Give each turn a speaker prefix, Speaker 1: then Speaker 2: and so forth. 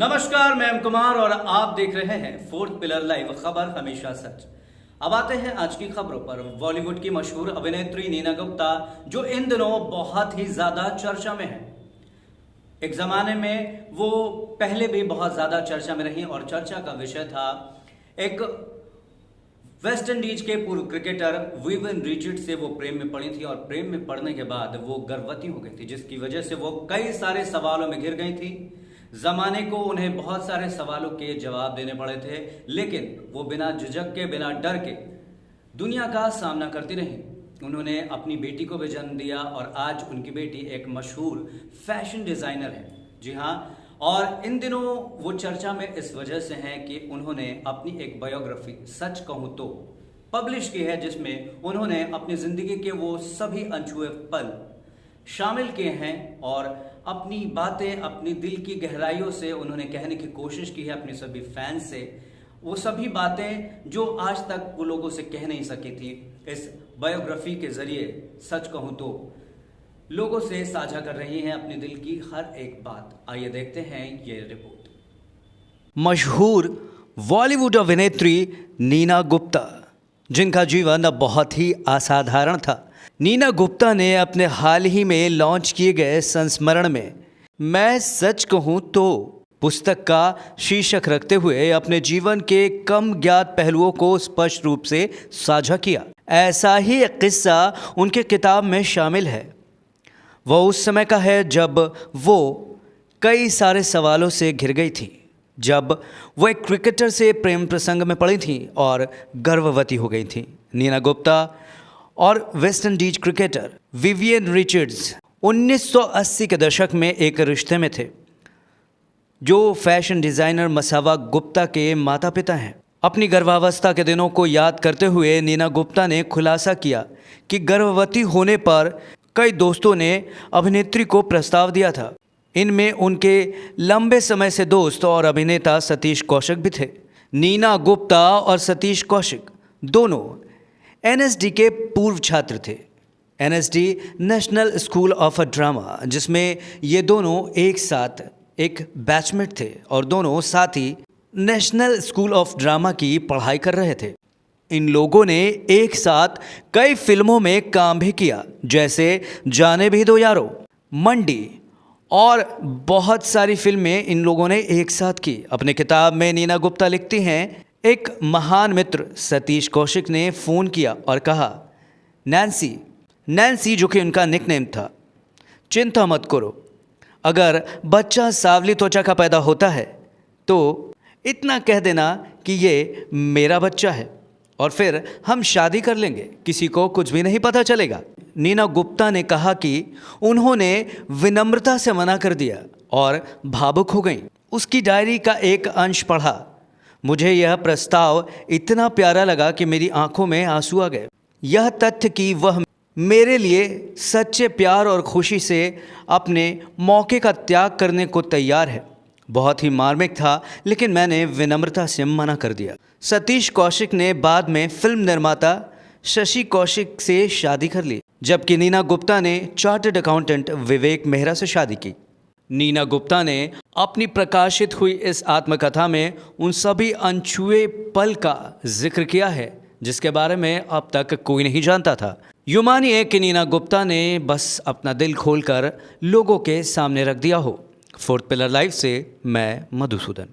Speaker 1: नमस्कार, मैं एम कुमार और आप देख रहे हैं फोर्थ पिलर लाइव, खबर हमेशा सच। अब आते हैं आज की खबरों पर। बॉलीवुड की मशहूर अभिनेत्री नीना गुप्ता, जो इन दिनों बहुत ही ज्यादा चर्चा में है। एक जमाने में वो पहले भी बहुत ज्यादा चर्चा में रही और चर्चा का विषय था एक वेस्ट इंडीज के पूर्व क्रिकेटर विवियन रिचर्ड से वो प्रेम में पड़ी थी और प्रेम में पड़ने के बाद वो गर्भवती हो गई थी, जिसकी वजह से वो कई सारे सवालों में घिर गई थी। जमाने को उन्हें बहुत सारे सवालों के जवाब देने पड़े थे, लेकिन वो बिना झिझक के, बिना डर के दुनिया का सामना करती रही। उन्होंने अपनी बेटी को भी जन्म दिया और आज उनकी बेटी एक मशहूर फैशन डिजाइनर है। जी हाँ, और इन दिनों वो चर्चा में इस वजह से हैं कि उन्होंने अपनी एक बायोग्राफी सच कहूँ तो पब्लिश की है, जिसमें उन्होंने अपनी जिंदगी के वो सभी अनछुए पल शामिल किए हैं और अपनी बातें अपनी दिल की गहराइयों से उन्होंने कहने की कोशिश की है अपने सभी फैंस से। वो सभी बातें जो आज तक वो लोगों से कह नहीं सकी थी, इस बायोग्राफी के जरिए सच कहूँ तो लोगों से साझा कर रही हैं अपने दिल की हर एक बात। आइए देखते हैं ये रिपोर्ट।
Speaker 2: मशहूर बॉलीवुड अभिनेत्री नीना गुप्ता, जिनका जीवन अब बहुत ही असाधारण था। नीना गुप्ता ने अपने हाल ही में लॉन्च किए गए संस्मरण में मैं सच कहूं तो पुस्तक का शीर्षक रखते हुए अपने जीवन के कम ज्ञात पहलुओं को स्पष्ट रूप से साझा किया। ऐसा ही एक किस्सा उनके किताब में शामिल है। वह उस समय का है जब वो कई सारे सवालों से घिर गई थी, जब वो एक क्रिकेटर से प्रेम प्रसंग में पड़ी थी और गर्भवती हो गई थी। नीना गुप्ता और West Indies cricketer Vivian Richards 1980 के दशक में एक रिश्ते में थे, जो फैशन डिज़ाइनर मसावा गुप्ता के माता पिता हैं। अपनी गर्भावस्था के दिनों को याद करते हुए नीना गुप्ता ने खुलासा किया कि गर्भवती होने पर कई दोस्तों ने अभिनेत्री को प्रस्ताव दिया था। इनमें उनके लंबे समय से दोस्त और अभिनेता सतीश कौशिक भी थे। नीना गुप्ता और सतीश कौशिक दोनों एनएसडी के पूर्व छात्र थे। NSD national school of drama, जिसमें ये दोनों एक साथ एक बैचमेट थे और दोनों साथ ही नेशनल स्कूल ऑफ ड्रामा की पढ़ाई कर रहे थे। इन लोगों ने एक साथ कई फिल्मों में काम भी किया, जैसे जाने भी दो यारो, मंडी और बहुत सारी फिल्में इन लोगों ने एक साथ की। अपने किताब में नीना गुप्ता लिखती हैं, एक महान मित्र सतीश कौशिक ने फ़ोन किया और कहा, नैन्सी जो कि उनका निकनेम था, चिंता मत करो, अगर बच्चा सांवली त्वचा का पैदा होता है तो इतना कह देना कि ये मेरा बच्चा है और फिर हम शादी कर लेंगे, किसी को कुछ भी नहीं पता चलेगा। नीना गुप्ता ने कहा कि उन्होंने विनम्रता से मना कर दिया और भावुक हो गई। उसकी डायरी का एक अंश पढ़ा। मुझे यह प्रस्ताव इतना प्यारा लगा कि मेरी आंखों में आंसू आ गए। यह तथ्य कि वह मेरे लिए सच्चे प्यार और खुशी से अपने मौके का त्याग करने को तैयार है, बहुत ही मार्मिक था, लेकिन मैंने विनम्रता से मना कर दिया। सतीश कौशिक ने बाद में फिल्म निर्माता शशि कौशिक से शादी कर ली, जबकि नीना गुप्ता ने चार्टर्ड अकाउंटेंट विवेक मेहरा से शादी की। नीना गुप्ता ने अपनी प्रकाशित हुई इस आत्मकथा में उन सभी अनछुए पल का जिक्र किया है जिसके बारे में अब तक कोई नहीं जानता था। यूं मानिए कि नीना गुप्ता ने बस अपना दिल खोलकर लोगों के सामने रख दिया हो। फोर्थ पिलर लाइव से मैं मधुसूदन।